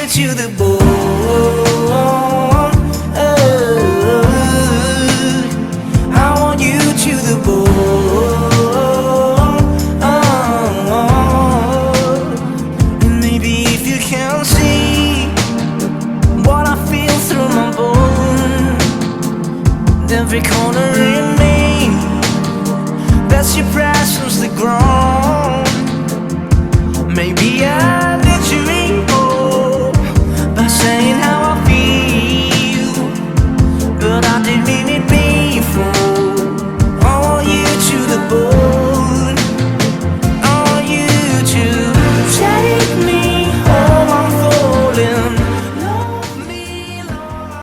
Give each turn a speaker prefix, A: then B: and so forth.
A: to the bone. I want you to the bone. And maybe if you can see what I feel through my bone, every corner in me, that's your presence, the ground.